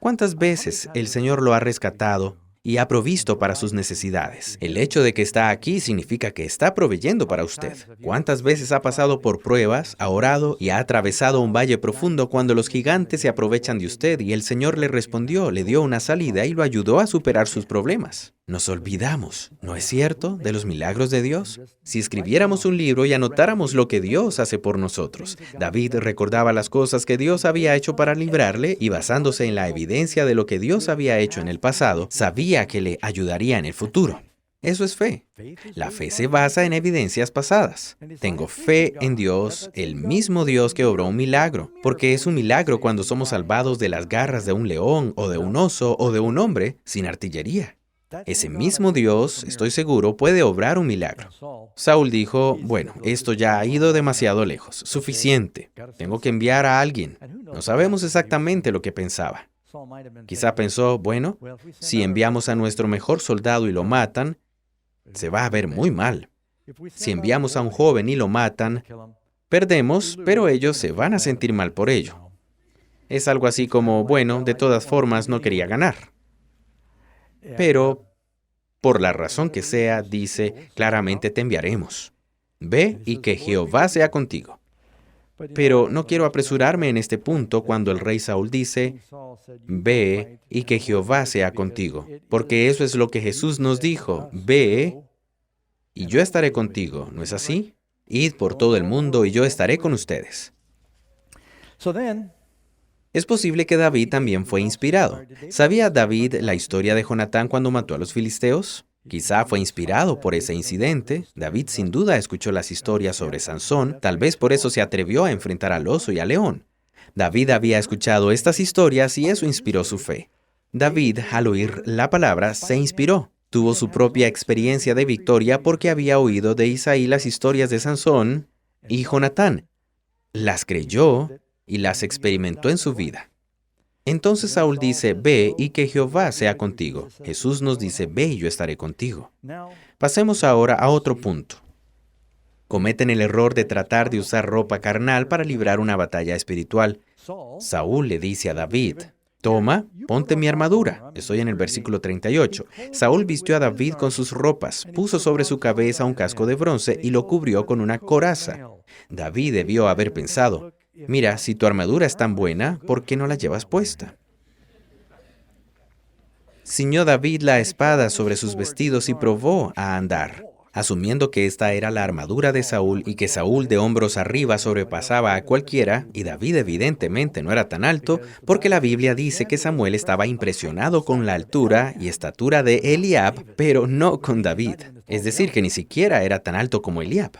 ¿Cuántas veces el Señor lo ha rescatado y ha provisto para sus necesidades? El hecho de que está aquí significa que está proveyendo para usted. ¿Cuántas veces ha pasado por pruebas, ha orado y ha atravesado un valle profundo cuando los gigantes se aprovechan de usted y el Señor le respondió, le dio una salida y lo ayudó a superar sus problemas? Nos olvidamos, ¿no es cierto?, de los milagros de Dios. Si escribiéramos un libro y anotáramos lo que Dios hace por nosotros. David recordaba las cosas que Dios había hecho para librarle y basándose en la evidencia de lo que Dios había hecho en el pasado, sabía que le ayudaría en el futuro. Eso es fe. La fe se basa en evidencias pasadas. Tengo fe en Dios, el mismo Dios que obró un milagro, porque es un milagro cuando somos salvados de las garras de un león o de un oso o de un hombre sin artillería. Ese mismo Dios, estoy seguro, puede obrar un milagro. Saúl dijo, bueno, esto ya ha ido demasiado lejos, suficiente. Tengo que enviar a alguien. No sabemos exactamente lo que pensaba. Quizá pensó, bueno, si enviamos a nuestro mejor soldado y lo matan, se va a ver muy mal. Si enviamos a un joven y lo matan, perdemos, pero ellos se van a sentir mal por ello. Es algo así como, bueno, de todas formas no quería ganar. Pero, por la razón que sea, dice, claramente te enviaremos. Ve y que Jehová sea contigo. Pero no quiero apresurarme en este punto cuando el rey Saúl dice, ve y que Jehová sea contigo. Porque eso es lo que Jesús nos dijo, ve y yo estaré contigo, ¿no es así? Id por todo el mundo y yo estaré con ustedes. Es posible que David también fue inspirado. ¿Sabía David la historia de Jonatán cuando mató a los filisteos? Quizá fue inspirado por ese incidente. David sin duda escuchó las historias sobre Sansón, tal vez por eso se atrevió a enfrentar al oso y al león. David había escuchado estas historias y eso inspiró su fe. David, al oír la palabra, se inspiró. Tuvo su propia experiencia de victoria porque había oído de Isaí las historias de Sansón y Jonatán. Las creyó y las experimentó en su vida. Entonces Saúl dice, ve y que Jehová sea contigo. Jesús nos dice, ve y yo estaré contigo. Pasemos ahora a otro punto. Cometen el error de tratar de usar ropa carnal para librar una batalla espiritual. Saúl le dice a David, toma, ponte mi armadura. Estoy en el versículo 38. Saúl vistió a David con sus ropas, puso sobre su cabeza un casco de bronce y lo cubrió con una coraza. David debió haber pensado, mira, si tu armadura es tan buena, ¿por qué no la llevas puesta? Ciñó David la espada sobre sus vestidos y probó a andar, asumiendo que esta era la armadura de Saúl y que Saúl de hombros arriba sobrepasaba a cualquiera, y David evidentemente no era tan alto, porque la Biblia dice que Samuel estaba impresionado con la altura y estatura de Eliab, pero no con David. Es decir, que ni siquiera era tan alto como Eliab.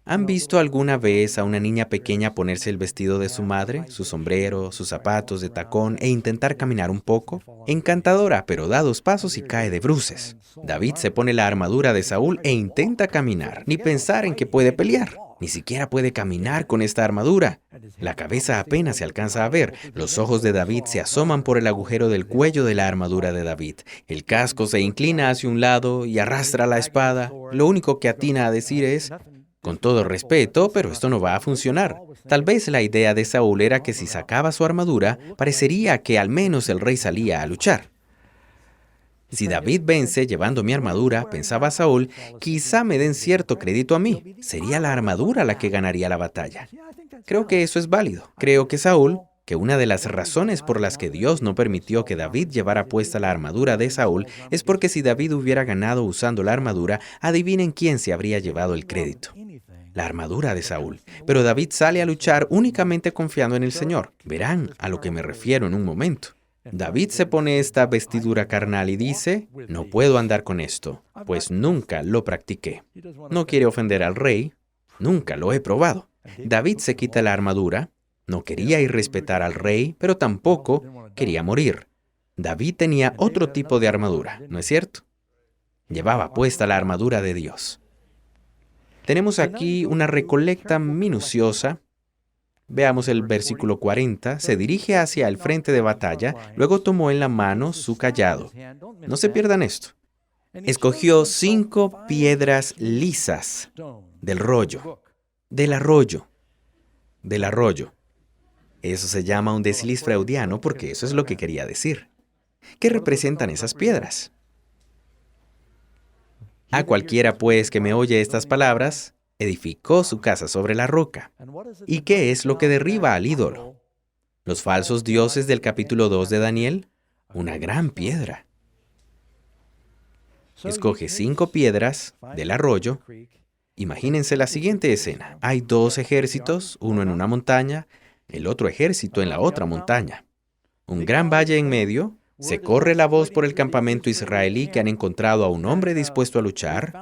¿Han visto alguna vez a una niña pequeña ponerse el vestido de su madre, su sombrero, sus zapatos de tacón e intentar caminar un poco? Encantadora, pero da 2 pasos y cae de bruces. David se pone la armadura de Saúl e intenta caminar, ni pensar en que puede pelear. Ni siquiera puede caminar con esta armadura. La cabeza apenas se alcanza a ver. Los ojos de David se asoman por el agujero del cuello de la armadura de David. El casco se inclina hacia un lado y arrastra la espada. Lo único que atina a decir es: con todo respeto, pero esto no va a funcionar. Tal vez la idea de Saúl era que si sacaba su armadura, parecería que al menos el rey salía a luchar. Si David vence llevando mi armadura, pensaba Saúl, quizá me den cierto crédito a mí. Sería la armadura la que ganaría la batalla. Creo que eso es válido. Creo que Saúl, que una de las razones por las que Dios no permitió que David llevara puesta la armadura de Saúl es porque si David hubiera ganado usando la armadura, adivinen quién se habría llevado el crédito. La armadura de Saúl. Pero David sale a luchar únicamente confiando en el Señor. Verán a lo que me refiero en un momento. David se pone esta vestidura carnal y dice: no puedo andar con esto, pues nunca lo practiqué. No quiere ofender al rey, nunca lo he probado. David se quita la armadura, no quería irrespetar al rey, pero tampoco quería morir. David tenía otro tipo de armadura, ¿no es cierto? Llevaba puesta la armadura de Dios. Tenemos aquí una recolecta minuciosa. Veamos el versículo 40. Se dirige hacia el frente de batalla, luego tomó en la mano su cayado. No se pierdan esto. Escogió 5 piedras lisas del rollo, del arroyo. Eso se llama un desliz freudiano porque eso es lo que quería decir. ¿Qué representan esas piedras? A cualquiera, pues, que me oye estas palabras, edificó su casa sobre la roca. ¿Y qué es lo que derriba al ídolo? Los falsos dioses del capítulo 2 de Daniel, una gran piedra. Escoge 5 piedras del arroyo. Imagínense la siguiente escena. Hay 2 ejércitos, uno en una montaña, el otro ejército en la otra montaña. Un gran valle en medio. Se corre la voz por el campamento israelí que han encontrado a un hombre dispuesto a luchar.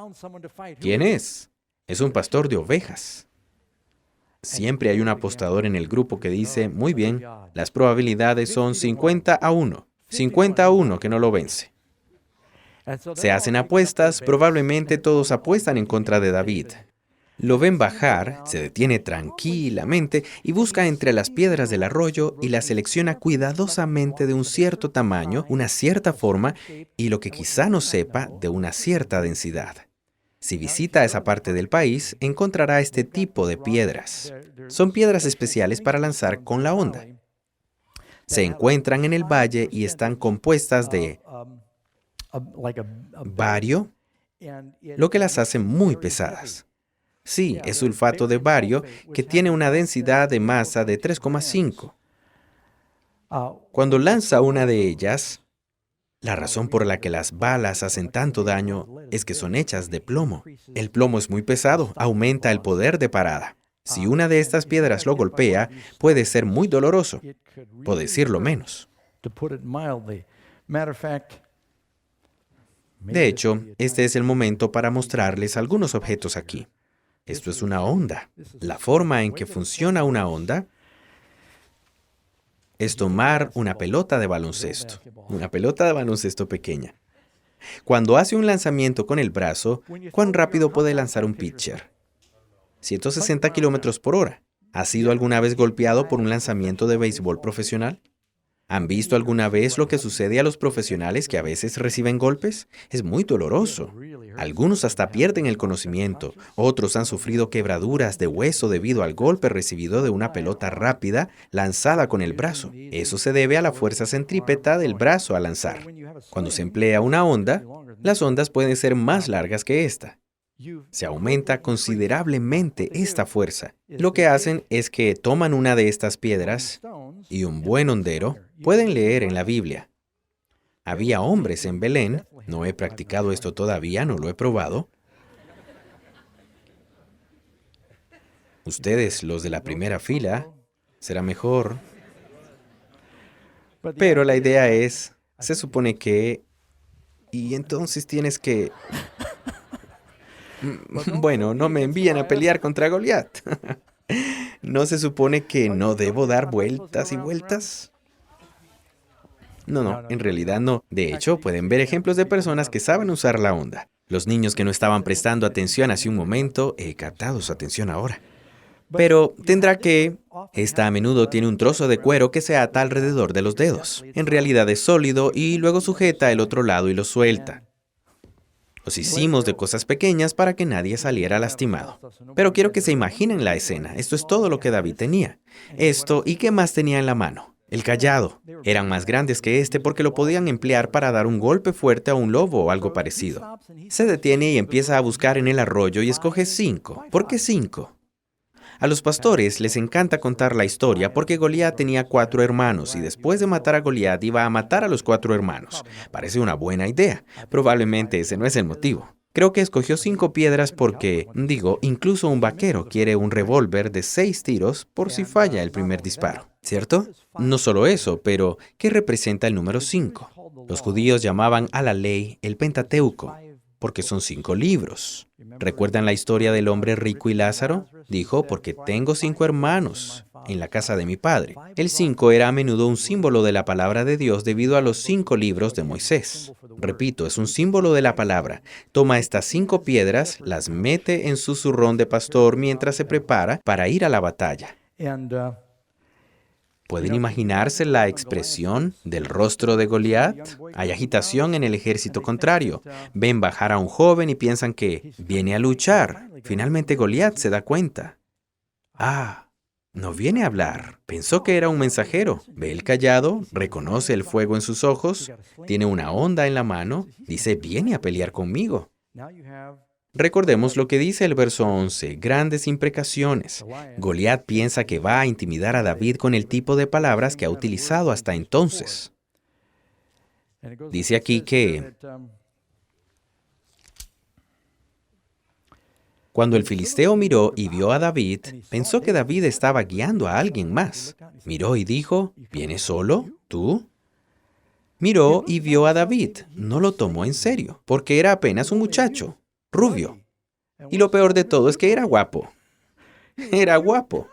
¿Quién es? Es un pastor de ovejas. Siempre hay un apostador en el grupo que dice: muy bien, las probabilidades son 50-1. 50-1 que no lo vence. Se hacen apuestas, probablemente todos apuestan en contra de David. Lo ven bajar, se detiene tranquilamente y busca entre las piedras del arroyo y las selecciona cuidadosamente de un cierto tamaño, una cierta forma y, lo que quizá no sepa, de una cierta densidad. Si visita esa parte del país, encontrará este tipo de piedras. Son piedras especiales para lanzar con la honda. Se encuentran en el valle y están compuestas de bario, lo que las hace muy pesadas. Sí, es sulfato de bario que tiene una densidad de masa de 3,5. Cuando lanza una de ellas, la razón por la que las balas hacen tanto daño es que son hechas de plomo. El plomo es muy pesado, aumenta el poder de parada. Si una de estas piedras lo golpea, puede ser muy doloroso, por decirlo menos. De hecho, este es el momento para mostrarles algunos objetos aquí. Esto es una onda. La forma en que funciona una onda es tomar una pelota de baloncesto pequeña. Cuando hace un lanzamiento con el brazo, ¿cuán rápido puede lanzar un pitcher? 160 kilómetros por hora. ¿Ha sido alguna vez golpeado por un lanzamiento de béisbol profesional? ¿Han visto alguna vez lo que sucede a los profesionales que a veces reciben golpes? Es muy doloroso. Algunos hasta pierden el conocimiento. Otros han sufrido quebraduras de hueso debido al golpe recibido de una pelota rápida lanzada con el brazo. Eso se debe a la fuerza centrípeta del brazo al lanzar. Cuando se emplea una onda, las ondas pueden ser más largas que esta. Se aumenta considerablemente esta fuerza. Lo que hacen es que toman una de estas piedras y un buen hondero. Pueden leer en la Biblia. Había hombres en Belén. No he practicado esto todavía, no lo he probado. Ustedes, los de la primera fila, será mejor. Pero la idea es, se supone que... Y entonces tienes que... Bueno, no me envíen a pelear contra Goliat. ¿No se supone que no debo dar vueltas y vueltas? No, en realidad no. De hecho, pueden ver ejemplos de personas que saben usar la onda. Los niños que no estaban prestando atención hace un momento, he captado su atención ahora. Pero esta a menudo tiene un trozo de cuero que se ata alrededor de los dedos. En realidad es sólido y luego sujeta el otro lado y lo suelta. Los hicimos de cosas pequeñas para que nadie saliera lastimado. Pero quiero que se imaginen la escena. Esto es todo lo que David tenía. Esto, ¿y qué más tenía en la mano? El cayado. Eran más grandes que este porque lo podían emplear para dar un golpe fuerte a un lobo o algo parecido. Se detiene y empieza a buscar en el arroyo y escoge 5. ¿Por qué 5? A los pastores les encanta contar la historia porque Goliat tenía 4 hermanos y después de matar a Goliat iba a matar a los 4 hermanos. Parece una buena idea. Probablemente ese no es el motivo. Creo que escogió 5 piedras porque, incluso un vaquero quiere un revólver de 6 tiros por si falla el primer disparo, ¿cierto? No solo eso, pero ¿qué representa el número 5? Los judíos llamaban a la ley el Pentateuco, porque son 5 libros. ¿Recuerdan la historia del hombre rico y Lázaro? Dijo, porque tengo 5 hermanos en la casa de mi padre. El 5 era a menudo un símbolo de la palabra de Dios debido a los 5 libros de Moisés. Repito, es un símbolo de la palabra. Toma estas 5 piedras, las mete en su zurrón de pastor mientras se prepara para ir a la batalla. ¿Pueden imaginarse la expresión del rostro de Goliat? Hay agitación en el ejército contrario. Ven bajar a un joven y piensan que viene a luchar. Finalmente Goliat se da cuenta. No viene a hablar. Pensó que era un mensajero. Ve el cayado, reconoce el fuego en sus ojos, tiene una honda en la mano, dice, viene a pelear conmigo. Recordemos lo que dice el verso 11, grandes imprecaciones. Goliat piensa que va a intimidar a David con el tipo de palabras que ha utilizado hasta entonces. Dice aquí que cuando el filisteo miró y vio a David, pensó que David estaba guiando a alguien más. Miró y dijo, ¿vienes solo? ¿Tú? Miró y vio a David. No lo tomó en serio, porque era apenas un muchacho. Rubio. Y lo peor de todo es que era guapo. Era guapo.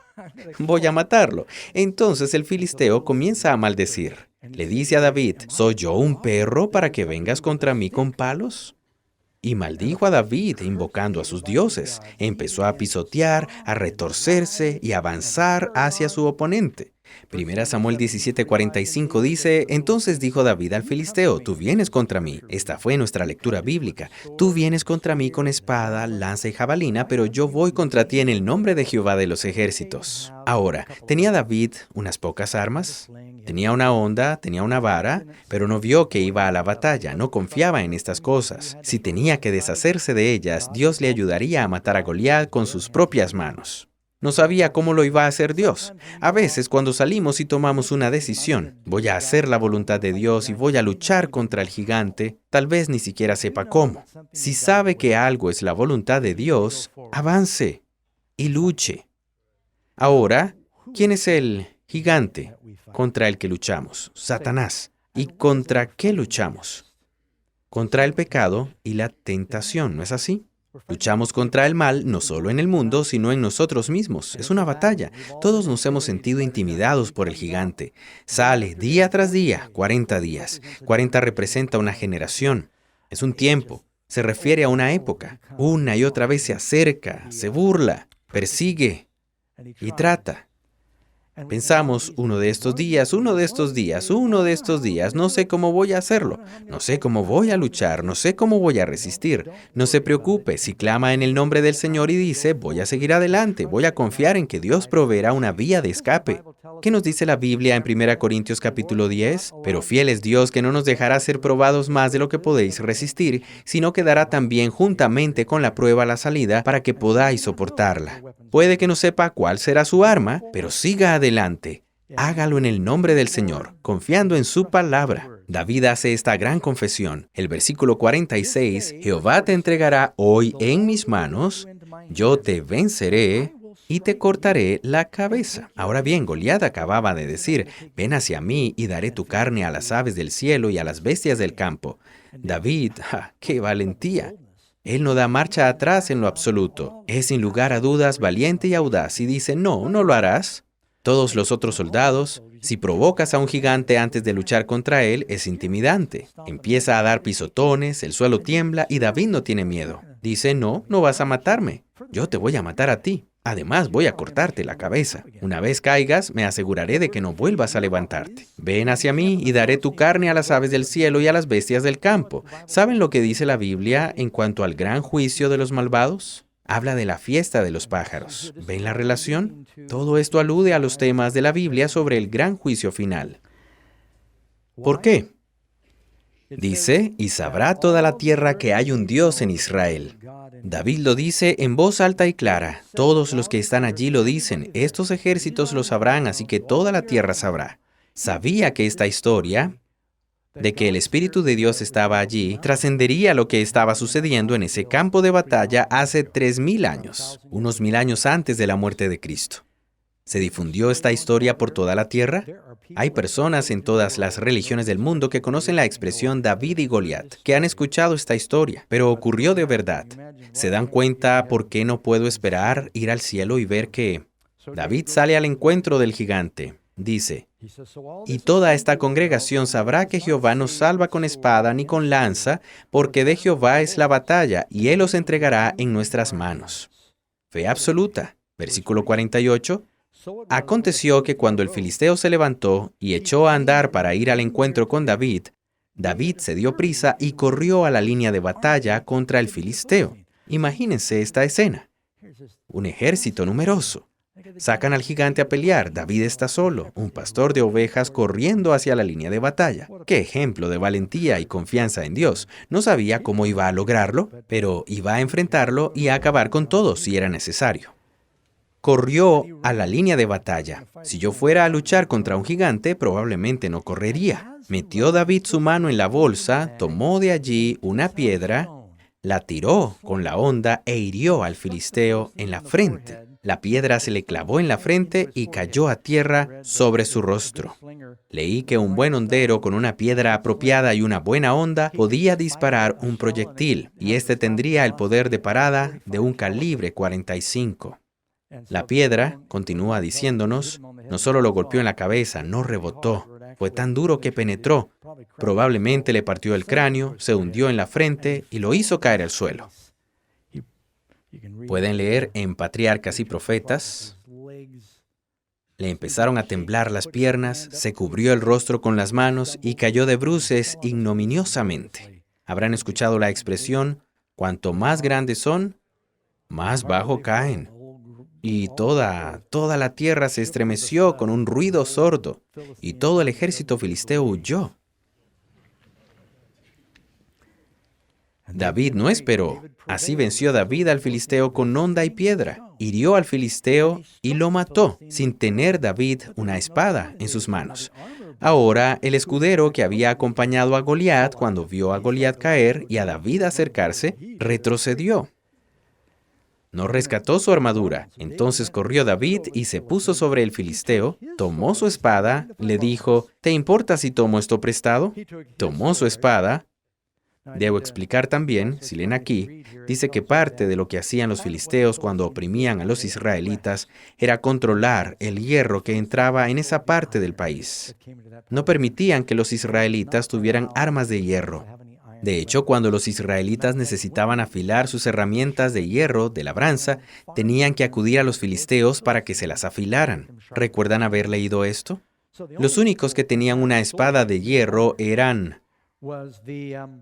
Voy a matarlo. Entonces el filisteo comienza a maldecir. Le dice a David, ¿soy yo un perro para que vengas contra mí con palos? Y maldijo a David invocando a sus dioses. Empezó a pisotear, a retorcerse y a avanzar hacia su oponente. 1 Samuel 17:45 dice, entonces dijo David al filisteo, tú vienes contra mí. Esta fue nuestra lectura bíblica. Tú vienes contra mí con espada, lanza y jabalina, pero yo voy contra ti en el nombre de Jehová de los ejércitos. Ahora, ¿tenía David unas pocas armas? Tenía una honda, tenía una vara, pero no vio que iba a la batalla, no confiaba en estas cosas. Si tenía que deshacerse de ellas, Dios le ayudaría a matar a Goliat con sus propias manos. No sabía cómo lo iba a hacer Dios. A veces, cuando salimos y tomamos una decisión, voy a hacer la voluntad de Dios y voy a luchar contra el gigante, tal vez ni siquiera sepa cómo. Si sabe que algo es la voluntad de Dios, avance y luche. Ahora, ¿quién es el gigante contra el que luchamos? Satanás. ¿Y contra qué luchamos? Contra el pecado y la tentación, ¿no es así? Luchamos contra el mal, no solo en el mundo, sino en nosotros mismos. Es una batalla. Todos nos hemos sentido intimidados por el gigante. Sale día tras día, 40 días. 40 representa una generación. Es un tiempo. Se refiere a una época. Una y otra vez se acerca, se burla, persigue y trata. Pensamos, uno de estos días, no sé cómo voy a hacerlo, no sé cómo voy a luchar, no sé cómo voy a resistir. No se preocupe, si clama en el nombre del Señor y dice, voy a seguir adelante, voy a confiar en que Dios proveerá una vía de escape. ¿Qué nos dice la Biblia en 1 Corintios capítulo 10? Pero fiel es Dios que no nos dejará ser probados más de lo que podéis resistir, sino que dará también juntamente con la prueba la salida para que podáis soportarla. Puede que no sepa cuál será su arma, pero siga adelante. Hágalo en el nombre del Señor, confiando en su palabra. David hace esta gran confesión. El versículo 46, Jehová te entregará hoy en mis manos, yo te venceré y te cortaré la cabeza. Ahora bien, Goliat acababa de decir, ven hacia mí y daré tu carne a las aves del cielo y a las bestias del campo. David, ¡qué valentía! Él no da marcha atrás en lo absoluto. Es sin lugar a dudas valiente y audaz y dice, no, no lo harás. Todos los otros soldados, si provocas a un gigante antes de luchar contra él, es intimidante. Empieza a dar pisotones, el suelo tiembla y David no tiene miedo. Dice, no, no vas a matarme. Yo te voy a matar a ti. Además, voy a cortarte la cabeza. Una vez caigas, me aseguraré de que no vuelvas a levantarte. Ven hacia mí y daré tu carne a las aves del cielo y a las bestias del campo. ¿Saben lo que dice la Biblia en cuanto al gran juicio de los malvados? Habla de la fiesta de los pájaros. ¿Ven la relación? Todo esto alude a los temas de la Biblia sobre el gran juicio final. ¿Por qué? Dice, y sabrá toda la tierra que hay un Dios en Israel. David lo dice en voz alta y clara. Todos los que están allí lo dicen. Estos ejércitos lo sabrán, así que toda la tierra sabrá. Sabía que esta historia de que el Espíritu de Dios estaba allí trascendería lo que estaba sucediendo en ese campo de batalla hace 3000 años, unos 1000 años antes de la muerte de Cristo. ¿Se difundió esta historia por toda la tierra? Hay personas en todas las religiones del mundo que conocen la expresión David y Goliat, que han escuchado esta historia, pero ocurrió de verdad. ¿Se dan cuenta por qué no puedo esperar ir al cielo y ver que David sale al encuentro del gigante? Dice, y toda esta congregación sabrá que Jehová no salva con espada ni con lanza, porque de Jehová es la batalla, y Él os entregará en nuestras manos. Fe absoluta. Versículo 48. Aconteció que cuando el filisteo se levantó y echó a andar para ir al encuentro con David, David se dio prisa y corrió a la línea de batalla contra el filisteo. Imagínense esta escena. Un ejército numeroso. Sacan al gigante a pelear. David está solo, un pastor de ovejas corriendo hacia la línea de batalla. ¡Qué ejemplo de valentía y confianza en Dios! No sabía cómo iba a lograrlo, pero iba a enfrentarlo y a acabar con todo si era necesario. Corrió a la línea de batalla. Si yo fuera a luchar contra un gigante, probablemente no correría. Metió David su mano en la bolsa, tomó de allí una piedra, la tiró con la honda e hirió al filisteo en la frente. La piedra se le clavó en la frente y cayó a tierra sobre su rostro. Leí que un buen hondero con una piedra apropiada y una buena honda podía disparar un proyectil, y este tendría el poder de parada de un calibre 45. La piedra, continúa diciéndonos, no solo lo golpeó en la cabeza, no rebotó. Fue tan duro que penetró. Probablemente le partió el cráneo, se hundió en la frente y lo hizo caer al suelo. Pueden leer en Patriarcas y Profetas. Le empezaron a temblar las piernas, se cubrió el rostro con las manos y cayó de bruces ignominiosamente. Habrán escuchado la expresión, cuanto más grandes son, más bajo caen. Y toda la tierra se estremeció con un ruido sordo, y todo el ejército filisteo huyó. David no esperó. Así venció David al filisteo con honda y piedra. Hirió al filisteo y lo mató, sin tener David una espada en sus manos. Ahora, el escudero que había acompañado a Goliat cuando vio a Goliat caer y a David acercarse, retrocedió. No rescató su armadura. Entonces corrió David y se puso sobre el filisteo, tomó su espada, le dijo, ¿te importa si tomo esto prestado? Tomó su espada. Debo explicar también, si leen aquí, dice que parte de lo que hacían los filisteos cuando oprimían a los israelitas era controlar el hierro que entraba en esa parte del país. No permitían que los israelitas tuvieran armas de hierro. De hecho, cuando los israelitas necesitaban afilar sus herramientas de hierro, de labranza, tenían que acudir a los filisteos para que se las afilaran. ¿Recuerdan haber leído esto? Los únicos que tenían una espada de hierro eran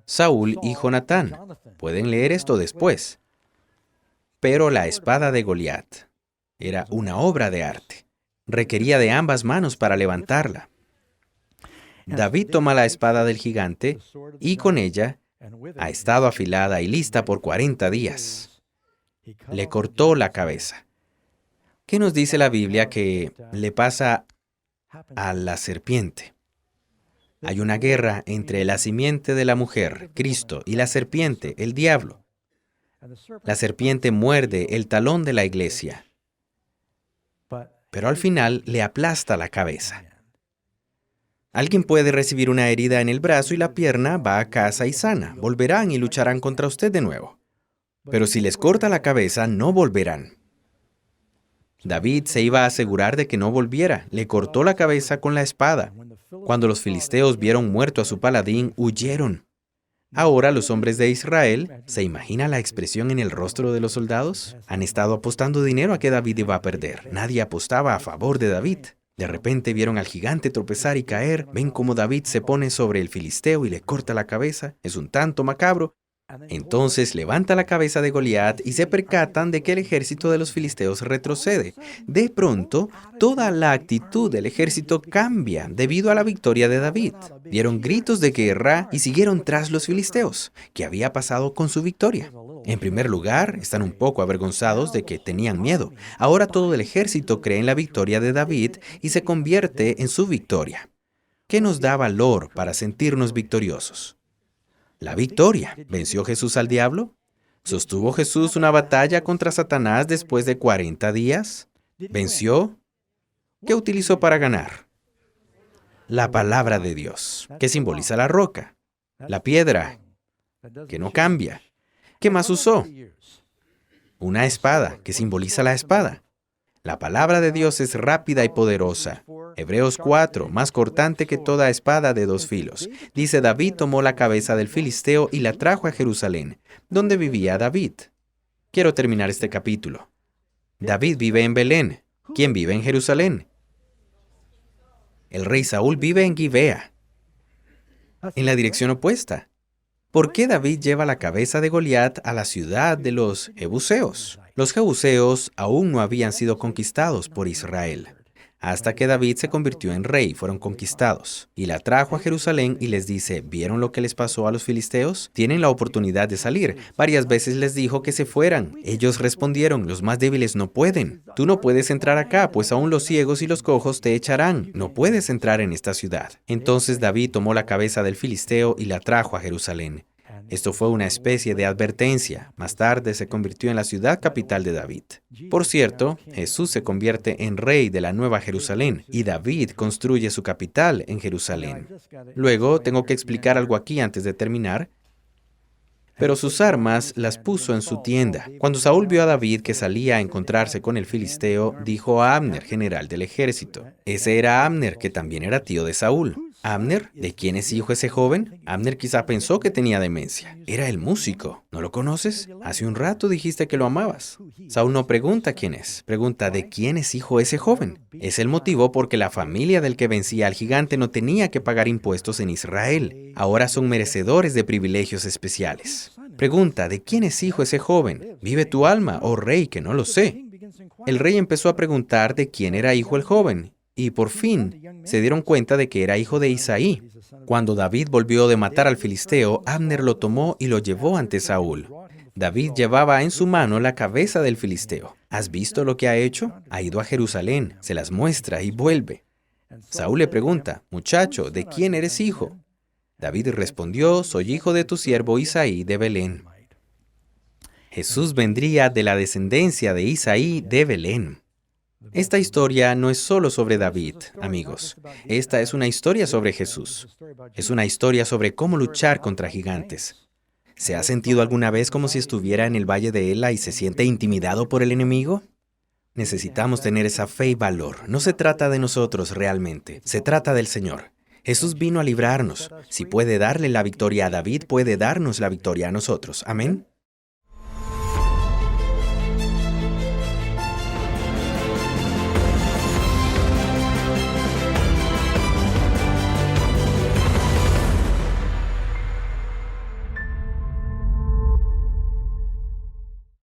Saúl y Jonatán. Pueden leer esto después. Pero la espada de Goliat era una obra de arte. Requería de ambas manos para levantarla. David toma la espada del gigante y con ella ha estado afilada y lista por 40 días. Le cortó la cabeza. ¿Qué nos dice la Biblia que le pasa a la serpiente? Hay una guerra entre la simiente de la mujer, Cristo, y la serpiente, el diablo. La serpiente muerde el talón de la iglesia, pero al final le aplasta la cabeza. Alguien puede recibir una herida en el brazo y la pierna va a casa y sana. Volverán y lucharán contra usted de nuevo. pero si les corta la cabeza, no volverán. David se iba a asegurar de que no volviera. Le cortó la cabeza con la espada. Cuando los filisteos vieron muerto a su paladín, huyeron. Ahora los hombres de Israel, ¿se imagina la expresión en el rostro de los soldados? Han estado apostando dinero a que David iba a perder. Nadie apostaba a favor de David. De repente vieron al gigante tropezar y caer. Ven cómo David se pone sobre el filisteo y le corta la cabeza. Es un tanto macabro. Entonces levanta la cabeza de Goliat y se percatan de que el ejército de los filisteos retrocede. De pronto, toda la actitud del ejército cambia debido a la victoria de David. Dieron gritos de guerra y siguieron tras los filisteos. ¿Qué había pasado con su victoria? En primer lugar, están un poco avergonzados de que tenían miedo. Ahora todo el ejército cree en la victoria de David y se convierte en su victoria. ¿Qué nos da valor para sentirnos victoriosos? La victoria. ¿Venció Jesús al diablo? ¿Sostuvo Jesús una batalla contra Satanás después de 40 días? ¿Venció? ¿Qué utilizó para ganar? La palabra de Dios, que simboliza la roca, la piedra, que no cambia. ¿Qué más usó? Una espada, que simboliza la espada. La palabra de Dios es rápida y poderosa. Hebreos 4, más cortante que toda espada de dos filos. Dice, David tomó la cabeza del filisteo y la trajo a Jerusalén, donde vivía David. Quiero terminar este capítulo. David vive en Belén. ¿Quién vive en Jerusalén? El rey Saúl vive en Gibea, en la dirección opuesta. ¿Por qué David lleva la cabeza de Goliat a la ciudad de los jebuseos? Los jebuseos aún no habían sido conquistados por Israel. Hasta que David se convirtió en rey, fueron conquistados. Y la trajo a Jerusalén y les dice, ¿vieron lo que les pasó a los filisteos? Tienen la oportunidad de salir. Varias veces les dijo que se fueran. Ellos respondieron, los más débiles no pueden. Tú no puedes entrar acá, pues aún los ciegos y los cojos te echarán. No puedes entrar en esta ciudad. Entonces David tomó la cabeza del filisteo y la trajo a Jerusalén. Esto fue una especie de advertencia. Más tarde se convirtió en la ciudad capital de David. Por cierto, Jesús se convierte en rey de la Nueva Jerusalén y David construye su capital en Jerusalén. Luego, tengo que explicar algo aquí antes de terminar. Pero sus armas las puso en su tienda. Cuando Saúl vio a David que salía a encontrarse con el filisteo, dijo a Abner, general del ejército. Ese era Abner, que también era tío de Saúl. ¿Abner? ¿De quién es hijo ese joven? Abner quizá pensó que tenía demencia. Era el músico. ¿No lo conoces? Hace un rato dijiste que lo amabas. Saúl no pregunta quién es. Pregunta, ¿de quién es hijo ese joven? Es el motivo porque la familia del que vencía al gigante no tenía que pagar impuestos en Israel. Ahora son merecedores de privilegios especiales. Pregunta, ¿de quién es hijo ese joven? ¿Vive tu alma, oh rey, que no lo sé? El rey empezó a preguntar de quién era hijo el joven. Y por fin se dieron cuenta de que era hijo de Isaí. Cuando David volvió de matar al filisteo, Abner lo tomó y lo llevó ante Saúl. David llevaba en su mano la cabeza del filisteo. ¿Has visto lo que ha hecho? Ha ido a Jerusalén, se las muestra y vuelve. Saúl le pregunta, muchacho, ¿de quién eres hijo? David respondió, soy hijo de tu siervo Isaí de Belén. Jesús vendría de la descendencia de Isaí de Belén. Esta historia no es solo sobre David, amigos. Esta es una historia sobre Jesús. Es una historia sobre cómo luchar contra gigantes. ¿Se ha sentido alguna vez como si estuviera en el valle de Ela y se siente intimidado por el enemigo? Necesitamos tener esa fe y valor. No se trata de nosotros realmente, se trata del Señor. Jesús vino a librarnos. Si puede darle la victoria a David, puede darnos la victoria a nosotros. Amén.